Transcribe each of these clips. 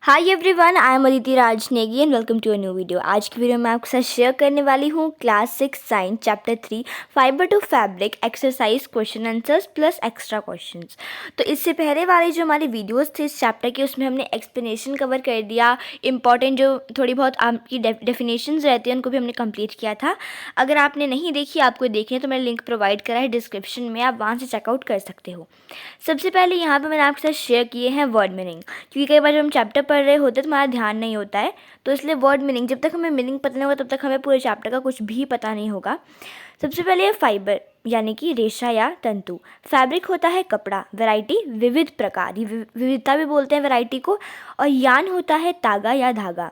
Hi everyone, I am Aditi Raj Negi and welcome to a new video. आज की video में आपके साथ शेयर करने वाली हूँ class 6 science chapter 3 fibre to fabric exercise question answers plus extra questions. तो इससे पहले वाली जो हमारी वीडियोस थे इस चैप्टर के, उसमें हमने एक्सप्लेनेशन कवर कर दिया, इंपॉर्टेंट जो थोड़ी बहुत आपकी डेफिनेशंस रहती हैं उनको भी हमने कंप्लीट किया था। अगर आपने नहीं देखी, आपको देखनी है तो मैंने लिंक प्रोवाइड करा है डिस्क्रिप्शन में, आप वहाँ से चेकआउट कर सकते हो। सबसे पहले यहाँ पर मैंने आपके साथ शेयर किए हैं वर्ड मीनिंग, क्योंकि कई बार जब हम चैप्टर पढ़ रहे होते हैं तो हमारा ध्यान नहीं होता है, तो इसलिए वर्ड मीनिंग, जब तक हमें मीनिंग पता नहीं होगा तब तक हमें पूरे चैप्टर का कुछ भी पता नहीं होगा। सबसे पहले है फाइबर, यानी कि रेशा या तंतु। फैब्रिक होता है कपड़ा, वैरायटी विविध प्रकार, ये विविधता भी बोलते हैं वैरायटी को। और यान होता है तागा या धागा।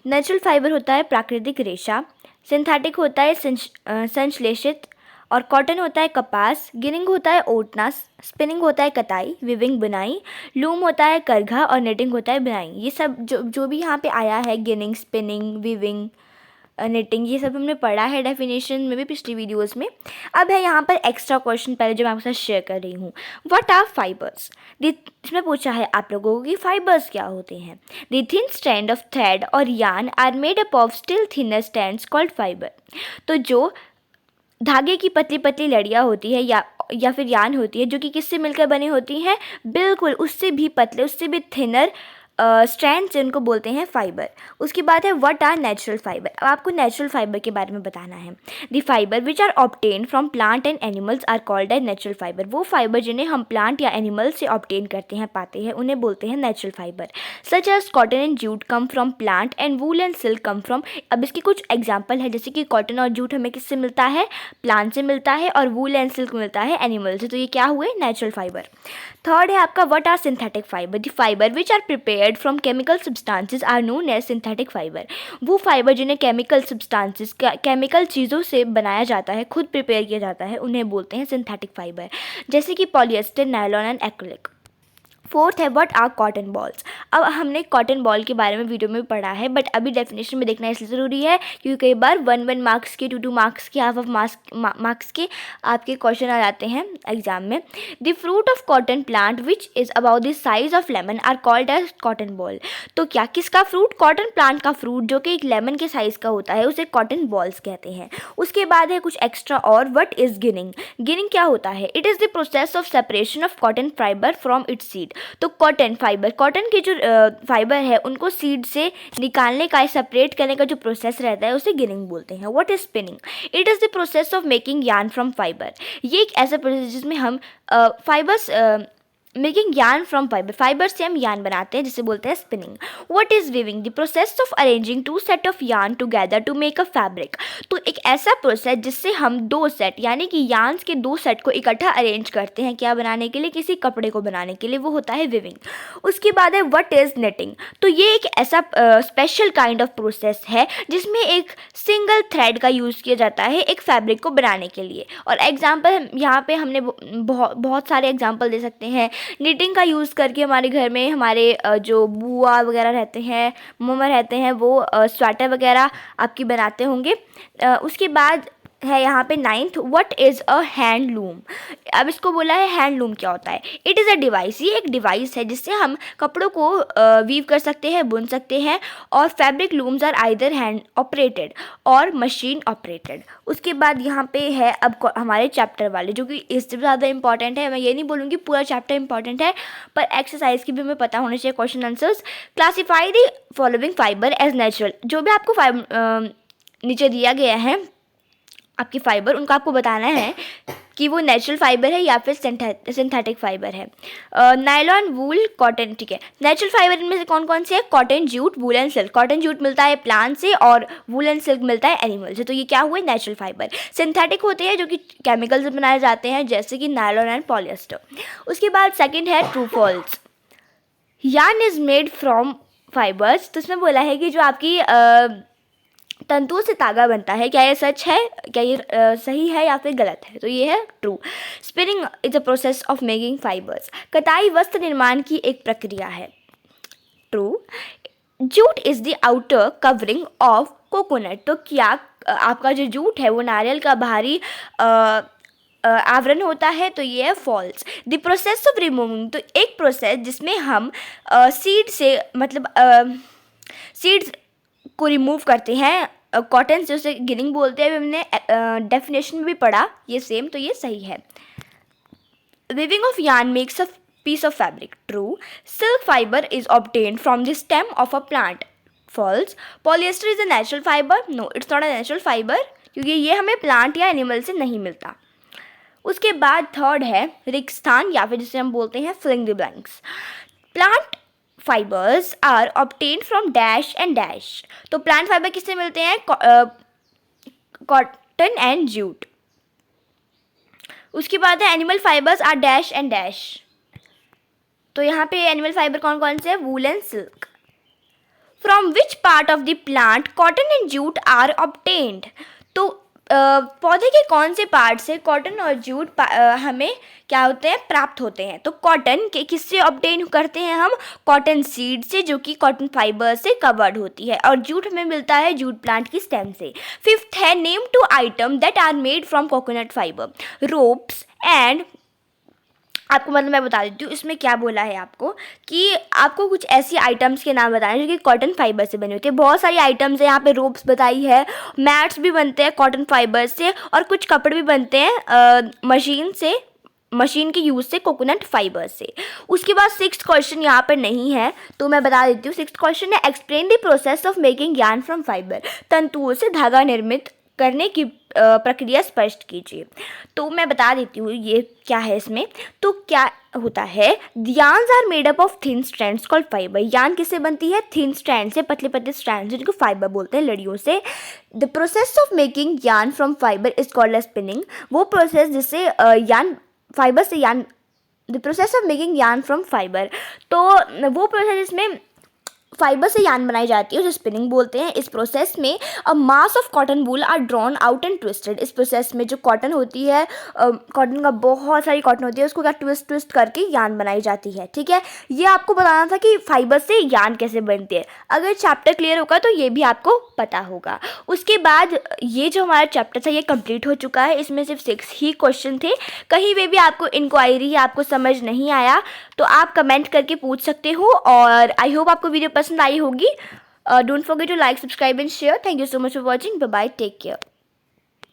नेचुरल फाइबर होता है प्राकृतिक रेशा। सिंथेटिक होता है संश्लेषित। और कॉटन होता है कपास। गिनिंग होता है ओटना। स्पिनिंग होता है कताई, विविंग बुनाई। लूम होता है करघा और नेटिंग होता है बुनाई। ये सब जो भी यहाँ पे आया है, गिनिंग, स्पिनिंग, विविंग, नेटिंग, ये सब हमने पढ़ा है डेफिनेशन में भी पिछली वीडियोस में। अब है यहाँ पर एक्स्ट्रा क्वेश्चन, पहले जो मैं आपके साथ शेयर कर रही हूँ। What are fibres? इसमें पूछा है आप लोगों को कि फाइबर्स क्या होते हैं। The thin strand of thread और yarn are made up of still thinner strands called fibre. तो जो धागे की पतली पतली लड़ियाँ होती है या फिर यान होती है, जो कि किससे मिलकर बनी होती हैं, बिल्कुल उससे भी पतले, उससे भी थिनर स्ट्रैंड से उनको बोलते हैं फाइबर। उसके बाद है व्हाट आर नेचुरल फाइबर। अब आपको नेचुरल फाइबर के बारे में बताना है। The fibre which are obtain from plant and animals are called as natural fibre. वो फाइबर जिन्हें हम प्लांट या एनिमल से ऑब्टेन करते हैं, पाते हैं, उन्हें बोलते हैं natural fibre. Such as cotton and jute come from plant and wool and silk come from. अब इसके कुछ एग्जाम्पल है, जैसे कि कॉटन और जूट हमें किससे मिलता है, प्लांट से मिलता है, और वूल एंड सिल्क मिलता है एनिमल से। तो ये क्या हुए, नेचुरल फाइबर। थर्ड है आपका what are synthetic fibre. The fibre which are prepared from chemical substances are known as synthetic fibre. वो फाइबर जिन्हें केमिकल सब्सटेंसेस, केमिकल चीज़ों से बनाया जाता है, खुद प्रिपेयर किया जाता है, उन्हें बोलते हैं सिंथेटिक फाइबर, जैसे कि polyester, nylon and acrylic. Fourth है व्हाट आर कॉटन बॉल्स। अब हमने कॉटन बॉल के बारे में वीडियो में पढ़ा है, बट अभी डेफिनेशन में देखना इसलिए ज़रूरी है क्योंकि कई बार 1 मार्क्स के, 2 मार्क्स के, हाफ मार्क्स के आपके क्वेश्चन आ जाते हैं एग्जाम में। The fruit of cotton plant which is about the size of lemon are called as cotton boll. तो क्या, किसका फ्रूट, कॉटन प्लांट का फ्रूट जो कि एक लेमन के साइज़ का होता है, उसे कॉटन बॉल्स कहते हैं। उसके बाद है कुछ एक्स्ट्रा और, व्हाट इज़ गिनिंग। गिनिंग क्या होता है, it is the process of separation of cotton fibre from its seed. तो कॉटन फाइबर, कॉटन के जो फाइबर है उनको सीड से निकालने का, सेपरेट करने का जो प्रोसेस रहता है उसे गिनिंग बोलते हैं। What is spinning? It is the process of making yarn from fibre. ये एक ऐसा प्रोसेस जिसमें हम fibres, making yarn from fibre, fibre से हम यार्न बनाते हैं, जिसे बोलते हैं spinning. What is weaving? The process of arranging 2 set of yarn together to make a fabric. तो एक ऐसा प्रोसेस जिससे हम 2 सेट, यानी कि यार्न्स के 2 सेट को इकट्ठा अरेंज करते हैं, क्या बनाने के लिए, किसी कपड़े को बनाने के लिए, वो होता है वीविंग। उसके बाद है व्हाट इज नेटिंग। तो ये एक ऐसा स्पेशल काइंड ऑफ प्रोसेस है जिसमें एक सिंगल थ्रेड का यूज़ किया जाता है एक फैब्रिक को बनाने के लिए। और एग्जाम्पल यहाँ पे हमने बहुत सारे एग्जाम्पल दे सकते हैं। निटिंग का यूज़ करके हमारे घर में हमारे जो बुआ वगैरह रहते हैं, मम्मा रहते हैं, वो स्वेटर वगैरह आपकी बनाते होंगे। उसके बाद है यहाँ पे 9th, what is a handloom. अब इसको बोला है हैंडलूम क्या होता है। इट इज़ अ डिवाइस, ये एक डिवाइस है जिससे हम कपड़ों को वीव कर सकते हैं, बुन सकते हैं। और fabric looms are either hand operated और मशीन ऑपरेटेड। उसके बाद यहाँ पे है अब हमारे चैप्टर वाले, जो कि इससे ज़्यादा इंपॉर्टेंट है। मैं ये नहीं बोलूँगी पूरा चैप्टर इंपॉर्टेंट है, पर एक्सरसाइज की भी हमें पता होने चाहिए question answers. Classify the following fibre as natural. जो भी आपको नीचे दिया गया है आपकी फाइबर, उनका आपको बताना है कि वो नेचुरल फाइबर है या फिर सिंथेटिक फाइबर है। नायलॉन, वूल, कॉटन, ठीक है। नेचुरल फाइबर इनमें से कौन कौन से है, cotton, jute, wool and silk. Cotton jute मिलता है प्लांट से और वूल एंड सिल्क मिलता है एनिमल से। तो ये क्या हुए, नेचुरल फाइबर। सिंथेटिक होते हैं जो कि केमिकल से बनाए जाते हैं, जैसे कि नायलॉन एंड पॉलिएस्टर। उसके बाद सेकेंड है true false. Yarn is made from fibres. तो इसमें बोला है कि जो आपकी तंतुओं से तागा बनता है, क्या ये सच है, क्या ये सही है या फिर गलत है। तो ये है true. Spinning is a process of making fibres. कताई वस्त्र निर्माण की एक प्रक्रिया है। True. Jute is the outer covering of coconut. तो क्या आपका जो जूट है वो नारियल का बाहरी आवरण होता है, तो ये है false. The process of removing, तो एक प्रोसेस जिसमें हम सीड से मतलब सीड्स को रिमूव करते हैं कॉटन से, उसे गिनिंग बोलते हैं। हमने डेफिनेशन में भी पढ़ा ये सेम, तो ये सही है। Weaving of yarn makes a piece of fabric. True. Silk fiber is obtained from the stem of a plant. False. Polyester is a natural fiber. No, it's not a natural fiber, क्योंकि ये हमें plant या animal से नहीं मिलता। उसके बाद third है रिक्स्थान, या फिर जिसे हम बोलते हैं filling the blanks. Plant fibres are obtained from dash and dash. तो प्लांट फाइबर किससे मिलते हैं? Cotton and jute. उसके बाद है animal fibres are dash and dash. तो यहाँ पे एनिमल फाइबर कौन कौन से है? Wool and silk. From which part of the plant cotton and jute are obtained. तो पौधे के कौन से पार्ट से कॉटन और जूट हमें क्या होते हैं? प्राप्त होते हैं। तो कॉटन के किससे ऑब्टेन करते हैं हम? कॉटन सीड से, जो कि कॉटन फाइबर से कवर्ड होती है। और जूट हमें मिलता है जूट प्लांट की स्टेम से। फिफ्थ है name to item that are made from coconut fibre. Ropes and, आपको मतलब मैं बता देती हूँ इसमें क्या बोला है आपको, कि आपको कुछ ऐसी आइटम्स के नाम बताने जो कि कॉटन फाइबर से बने होते हैं। बहुत सारी आइटम्स है यहाँ पे, रोप्स बताई है, मैट्स भी बनते हैं कॉटन फाइबर से, और कुछ कपड़े भी बनते हैं मशीन के यूज़ से कोकोनट फाइबर से। उसके बाद सिक्स्थ क्वेश्चन यहाँ पर नहीं है, तो मैं बता देती हूँ। सिक्स्थ क्वेश्चन है explain the process of making yarn from fibre. तंतुओं से धागा निर्मित करने की प्रक्रिया स्पष्ट कीजिए। तो मैं बता देती हूँ ये क्या है इसमें। तो क्या होता है? yarns are made up of thin strands called fibre. Yarn किससे बनती है? थिन स्ट्रैंड से, पतले पतले स्ट्रैंड से, जिनको फाइबर बोलते हैं, लड़ियों से। The process of making yarn from fibre is called spinning. वो प्रोसेस जिससे यार्न फाइबर से yarn, the process of making yarn from fibre, तो वो प्रोसेस जिसमें फाइबर से यार्न बनाई जाती है उसे स्पिनिंग बोलते हैं। इस प्रोसेस में a mass of cotton wool are drawn out and twisted. इस प्रोसेस में जो कॉटन होती है, कॉटन का बहुत सारी कॉटन होती है, उसको क्या ट्विस्ट करके यार्न बनाई जाती है। ठीक है, ये आपको बताना था कि फाइबर से यार्न कैसे बनती है। अगर चैप्टर क्लियर होगा तो ये भी आपको पता होगा। उसके बाद ये जो हमारा चैप्टर था ये कंप्लीट हो चुका है। इसमें सिर्फ 6 ही क्वेश्चन थे। कहीं पे भी आपको इंक्वायरी या आपको समझ नहीं आया तो आप कमेंट करके पूछ सकते हो। और आई होप आपको वीडियो पसंद आई होगी। Don't forget to like, subscribe and share. Thank you so much for watching. Bye bye, take care.